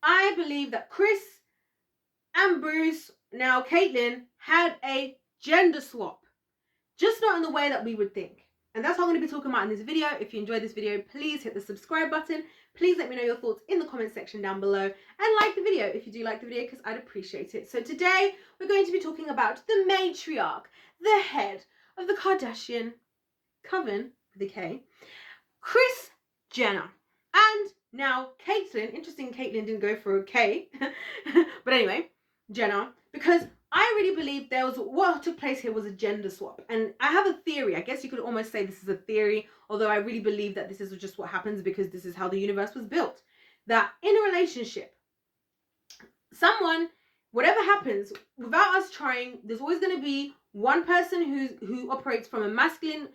I believe that Kris and Bruce, now Caitlyn, had a gender swap. Just not in the way that we would think. And that's what I'm going to be talking about in this video. If you enjoyed this video, please hit the subscribe button. Please let me know your thoughts in the comment section down below. And like the video if you do like the video, because I'd appreciate it. So today, we're going to be talking about the matriarch, the head of the Kardashian coven, with a K, Kris Jenner. And now Caitlyn, interesting Caitlyn didn't go for a K, but anyway, Jenner, because I really believe there was, what took place here was a gender swap. And I have a theory, I guess you could almost say this is a theory, although I really believe that this is just what happens because this is how the universe was built. That in a relationship, someone, whatever happens, without us trying, there's always going to be one person who operates from a masculine,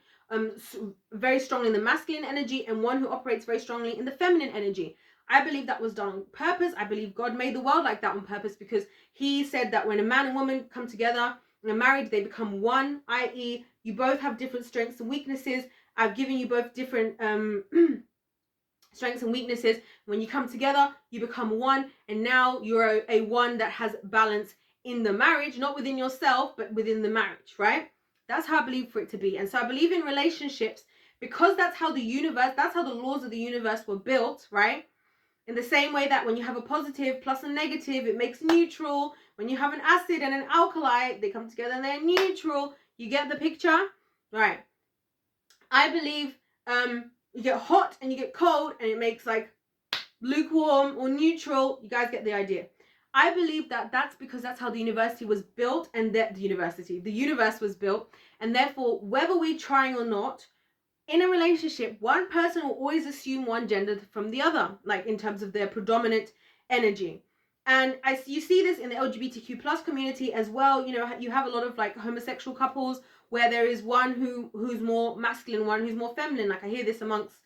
very strongly in the masculine energy, and one who operates very strongly in the feminine energy. I believe that was done on purpose. I believe God made the world like that on purpose because he said that when a man and woman come together and are married, they become one, i.e. you both have different strengths and weaknesses. I've given you both different strengths and weaknesses. When you come together, you become one, and now you're a one that has balance in the marriage, not within yourself, but within the marriage, right? That's how I believe for it to be. And so I believe in relationships because that's how the universe, that's how the laws of the universe were built, right? In the same way that when you have a positive plus a negative, it makes neutral. When you have an acid and an alkali, they come together and they're neutral. You get the picture? Right. I believe you get hot and you get cold and it makes like lukewarm or neutral. You guys get the idea. I believe that that's because that's how the university was built, and that the universe was built, and therefore whether we're trying or not, in a relationship, one person will always assume one gender from the other, like in terms of their predominant energy. And you see this in the LGBTQ plus community as well. You know, you have a lot of like homosexual couples where there is one who's more masculine, one who's more feminine. Like I hear this amongst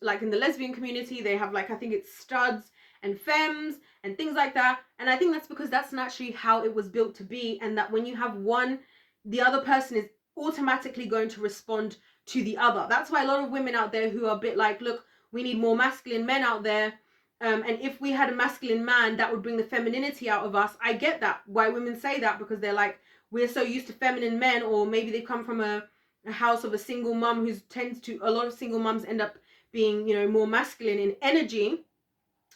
like in the lesbian community, they have like, I think it's studs and femmes and things like that. And I think that's because that's naturally how it was built to be, and that when you have one, the other person is automatically going to respond to the other. That's why a lot of women out there who are a bit like, look, we need more masculine men out there, and if we had a masculine man, that would bring the femininity out of us. I get that, why women say that, because they're like, we're so used to feminine men, or maybe they come from a house of a single mum who tends to, a lot of single mums end up being, you know, more masculine in energy,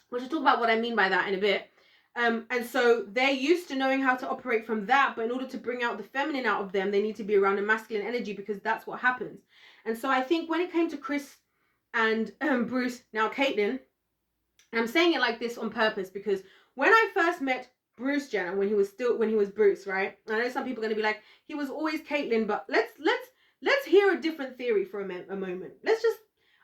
which I'll talk about what I mean by that in a bit. And so they're used to knowing how to operate from that, but in order to bring out the feminine out of them, they need to be around a masculine energy, because that's what happens. And so I think when it came to Kris and Bruce, now Caitlyn, and I'm saying it like this on purpose because when I first met Bruce Jenner, when he was Bruce, right? I know some people are going to be like, he was always Caitlyn, but let's hear a different theory for a moment.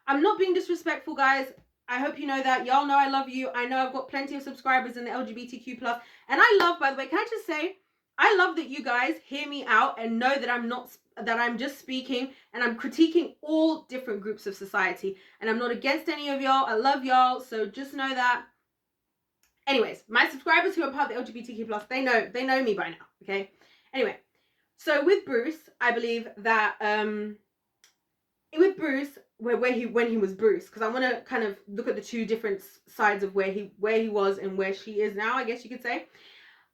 I'm not being disrespectful, guys. I hope you know that. Y'all know I love you. I know I've got plenty of subscribers in the LGBTQ+. And I love, by the way, can I just say, I love that you guys hear me out and know that I'm just speaking and I'm critiquing all different groups of society. And I'm not against any of y'all. I love y'all. So just know that. Anyways, my subscribers who are part of the LGBTQ+, they know me by now, okay? Anyway, so with Bruce, I believe that, with Bruce, when he was Bruce, because I want to kind of look at the two different sides of where he was and where she is now, I guess you could say.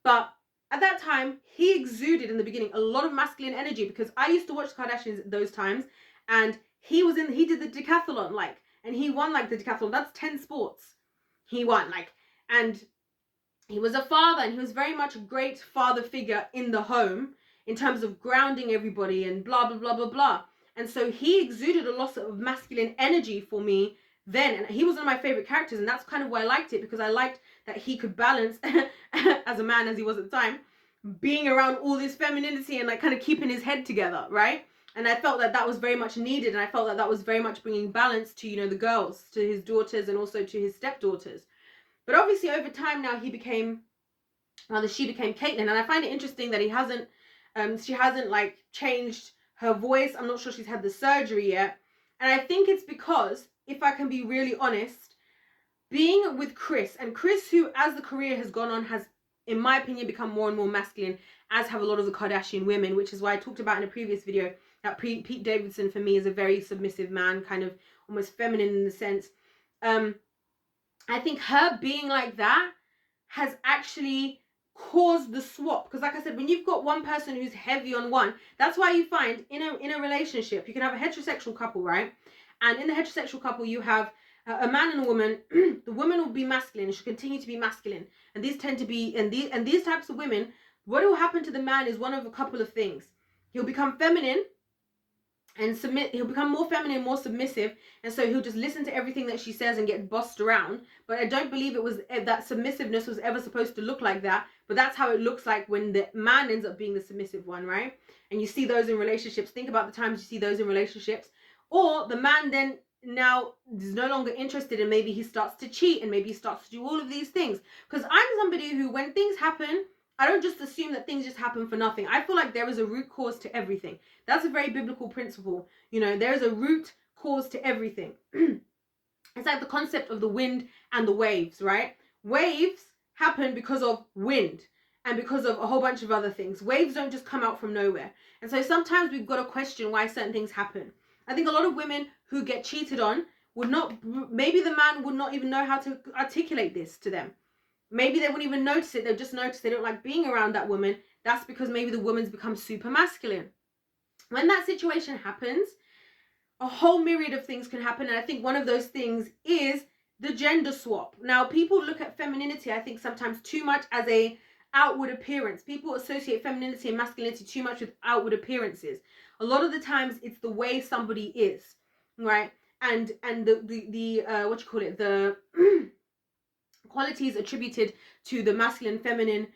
But at that time, he exuded in the beginning a lot of masculine energy, because I used to watch the Kardashians at those times, and he did the decathlon, like, and he won like the decathlon. That's 10 sports he won, like, and he was a father, and he was very much a great father figure in the home in terms of grounding everybody and blah blah blah blah blah. And so he exuded a lot of masculine energy for me then. And he was one of my favorite characters. And that's kind of why I liked it, because I liked that he could balance, as a man as he was at the time, being around all this femininity and like kind of keeping his head together, right? And I felt that that was very much needed. And I felt that that was very much bringing balance to, you know, the girls, to his daughters and also to his stepdaughters. But obviously over time now she became Caitlyn. And I find it interesting that she hasn't like changed her voice. I'm not sure she's had the surgery yet. And I think it's because, if I can be really honest, being with Kris, and Kris, who as the career has gone on, has, in my opinion, become more and more masculine, as have a lot of the Kardashian women, which is why I talked about in a previous video that Pete Davidson for me is a very submissive man, kind of almost feminine in the sense. I think her being like that has actually caused the swap. Because like I said, when you've got one person who's heavy on one, that's why you find in a relationship, you can have a heterosexual couple, right? And in the heterosexual couple, you have a man and a woman. The woman will be masculine, she'll continue to be masculine. And these tend to be, and these types of women, what will happen to the man is one of a couple of things. He'll become feminine and he'll become more feminine, more submissive, and so he'll just listen to everything that she says and get bossed around. But I don't believe it was that submissiveness was ever supposed to look like that, but that's how it looks like when the man ends up being the submissive one, right? And you see those in relationships. Think about the times you see those in relationships. Or the man then now is no longer interested, and maybe he starts to cheat, and maybe he starts to do all of these things. Because I'm somebody who, when things happen, I don't just assume that things just happen for nothing. I feel like there is a root cause to everything. That's a very biblical principle. You know, there's a root cause to everything. It's like the concept of the wind and the waves, right? Waves happen because of wind and because of a whole bunch of other things. Waves don't just come out from nowhere. And so sometimes we've got to question why certain things happen. I think a lot of women who get cheated on would not, maybe the man would not even know how to articulate this to them. Maybe they wouldn't even notice it. They'll just notice they don't like being around that woman. That's because maybe the woman's become super masculine. When that situation happens, a whole myriad of things can happen. And I think one of those things is the gender swap. Now, people look at femininity, I think, sometimes too much as a outward appearance. People associate femininity and masculinity too much with outward appearances. A lot of the times it's the way somebody is, right? And the what you call it, the qualities attributed to the masculine, feminine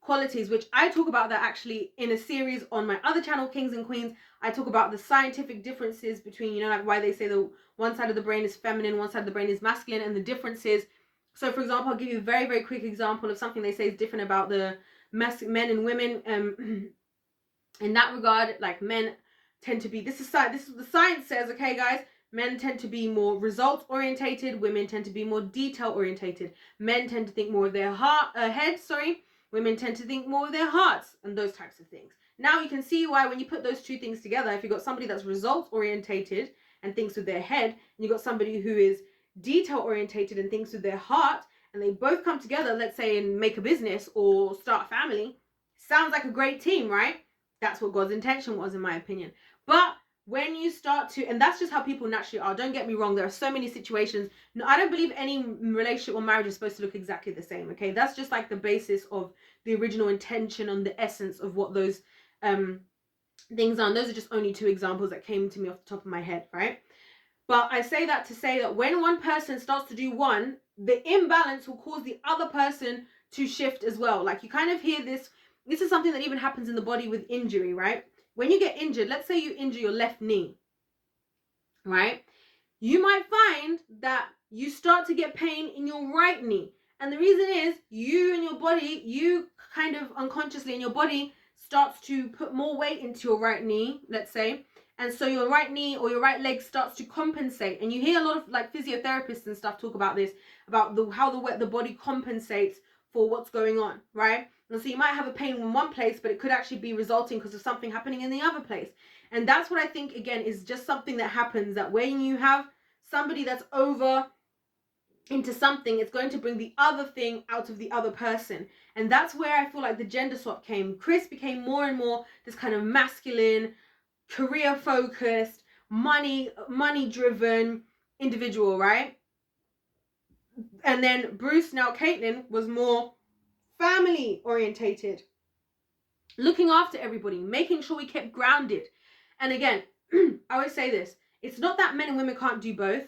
qualities, which I talk about that actually in a series on my other channel, Kings and Queens. I talk about the scientific differences between, you know, like why they say the one side of the brain is feminine, one side of the brain is masculine, and the differences. So for example, I'll give you a very, very quick example of something they say is different about the men and women. In that regard, like men tend to be, this is what the science says, okay guys. Men tend to be more results orientated. Women tend to be more detail orientated. Men tend to think more of their heads. Women tend to think more of their hearts, and those types of things. Now you can see why when you put those two things together, if you've got somebody that's results orientated and thinks with their head, and you've got somebody who is detail orientated and thinks with their heart, and they both come together, let's say, and make a business or start a family, sounds like a great team, right? That's what God's intention was, in my opinion. But when you start to, and that's just how people naturally are. Don't get me wrong. There are so many situations. No, I don't believe any relationship or marriage is supposed to look exactly the same. Okay. That's just like the basis of the original intention and the essence of what those things are. And those are just only two examples that came to me off the top of my head. Right. But I say that to say that when one person starts to do one, the imbalance will cause the other person to shift as well. Like you kind of hear this. This is something that even happens in the body with injury, right? When you get injured, let's say you injure your left knee, right? You might find that you start to get pain in your right knee. And the reason is you and your body, you kind of unconsciously in your body starts to put more weight into your right knee, let's say. And so your right knee or your right leg starts to compensate. And you hear a lot of like physiotherapists and stuff talk about this, about how the body compensates for what's going on, right? And so you might have a pain in one place, but it could actually be resulting because of something happening in the other place. And that's what I think, again, is just something that happens, that when you have somebody that's over into something, it's going to bring the other thing out of the other person. And that's where I feel like the gender swap came. Kris became more and more this kind of masculine, career focused, money driven individual, right? And then Bruce, now Caitlyn, was more family orientated, looking after everybody, making sure we kept grounded. And again, I always say this, it's not that men and women can't do both.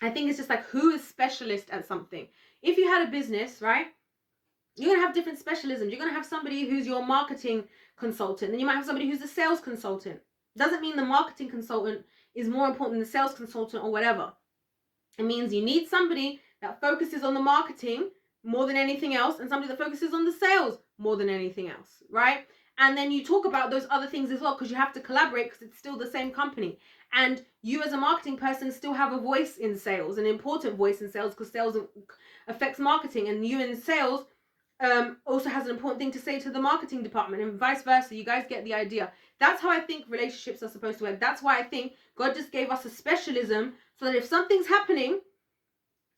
I think it's just like, who is specialist at something? If you had a business, right, you're going to have different specialisms. You're going to have somebody who's your marketing consultant, then you might have somebody who's a sales consultant. Doesn't mean the marketing consultant is more important than the sales consultant or whatever. It means you need somebody that focuses on the marketing more than anything else, and somebody that focuses on the sales more than anything else, right? And then you talk about those other things as well, because you have to collaborate, because it's still the same company. And you as a marketing person still have a voice in sales, an important voice in sales, because sales affects marketing, and you in sales also has an important thing to say to the marketing department, and vice versa. You guys get the idea. That's how I think relationships are supposed to work. That's why I think God just gave us a specialism, so that if something's happening,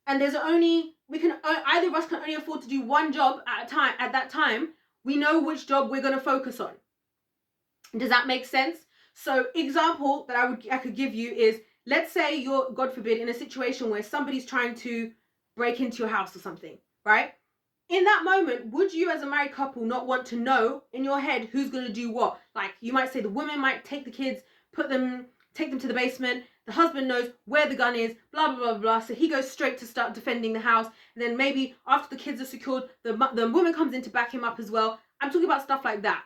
and there's only, either of us can only afford to do one job at a time, at that time, we know which job we're going to focus on. Does that make sense? So example that I could give you is, let's say you're, God forbid, in a situation where somebody's trying to break into your house or something, right? In that moment, would you as a married couple not want to know in your head who's going to do what? Like, you might say the woman might take the kids, take them to the basement. The husband knows where the gun is, blah, blah, blah, blah. So he goes straight to start defending the house. And then maybe after the kids are secured, the woman comes in to back him up as well. I'm talking about stuff like that.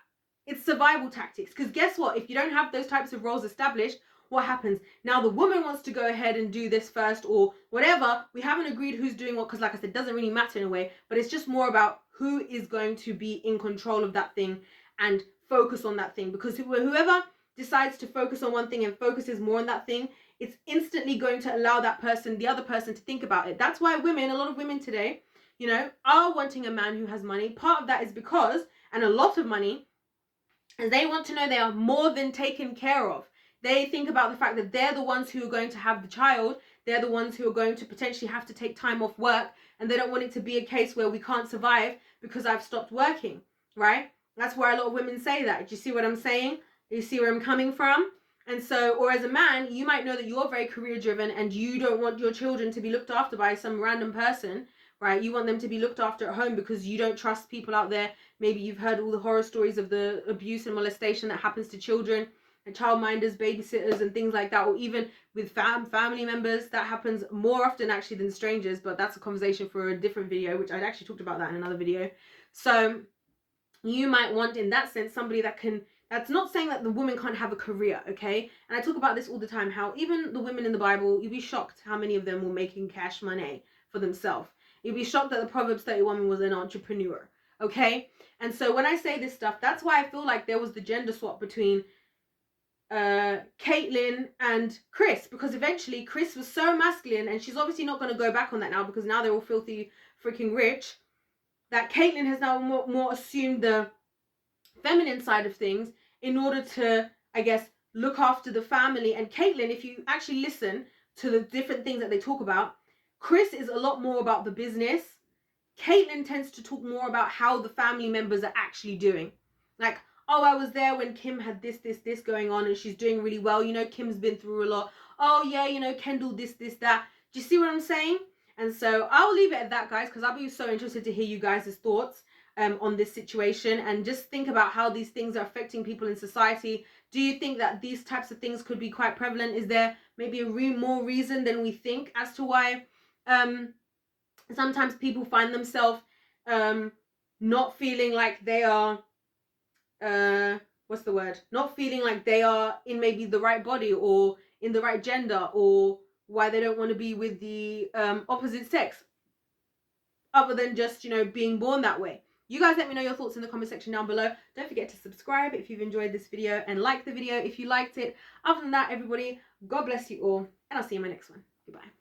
It's survival tactics. Because guess what? If you don't have those types of roles established, what happens? Now the woman wants to go ahead and do this first or whatever. We haven't agreed who's doing what, because like I said, it doesn't really matter in a way, but it's just more about who is going to be in control of that thing and focus on that thing. Because whoever decides to focus on one thing and focuses more on that thing, it's instantly going to allow that person, the other person, to think about it. That's why women, a lot of women today, you know, are wanting a man who has money. Part of that is because, and a lot of money, is they want to know they are more than taken care of. They think about the fact that they're the ones who are going to have the child. They're the ones who are going to potentially have to take time off work. And they don't want it to be a case where we can't survive because I've stopped working, right? That's why a lot of women say that. Do you see what I'm saying? You see where I'm coming from? And so, or as a man, you might know that you're very career driven and you don't want your children to be looked after by some random person, right? You want them to be looked after at home because you don't trust people out there. Maybe you've heard all the horror stories of the abuse and molestation that happens to children and childminders, babysitters and things like that, or even with family members. That happens more often actually than strangers, but that's a conversation for a different video, which I'd actually talked about that in another video. So you might want, in that sense, somebody that can, that's not saying that the woman can't have a career, okay? And I talk about this all the time, how even the women in the Bible, you'd be shocked how many of them were making cash money for themselves. You'd be shocked that the Proverbs 30 woman was an entrepreneur, okay? And so when I say this stuff, that's why I feel like there was the gender swap between Caitlyn and Kris, because eventually Kris was so masculine, and she's obviously not going to go back on that now because now they're all filthy freaking rich, that Caitlyn has now more assumed the feminine side of things in order to, I guess, look after the family. And Caitlyn, if you actually listen to the different things that they talk about, Kris is a lot more about the business. Caitlyn tends to talk more about how the family members are actually doing. Like, oh, I was there when Kim had this going on and she's doing really well. You know, Kim's been through a lot. Oh, yeah, you know, Kendall, this, that. Do you see what I'm saying? And so I'll leave it at that, guys, because I'll be so interested to hear you guys' thoughts on this situation, and just think about how these things are affecting people in society. Do you think that these types of things could be quite prevalent? Is there maybe more reason than we think as to why sometimes people find themselves not feeling like they are not feeling like they are in maybe the right body or in the right gender, or why they don't want to be with the opposite sex, other than just, you know, being born that way? You guys let me know your thoughts in the comment section down below. Don't forget to subscribe if you've enjoyed this video, and like the video if you liked it. Other than that, everybody, God bless you all, and I'll see you in my next one. Goodbye.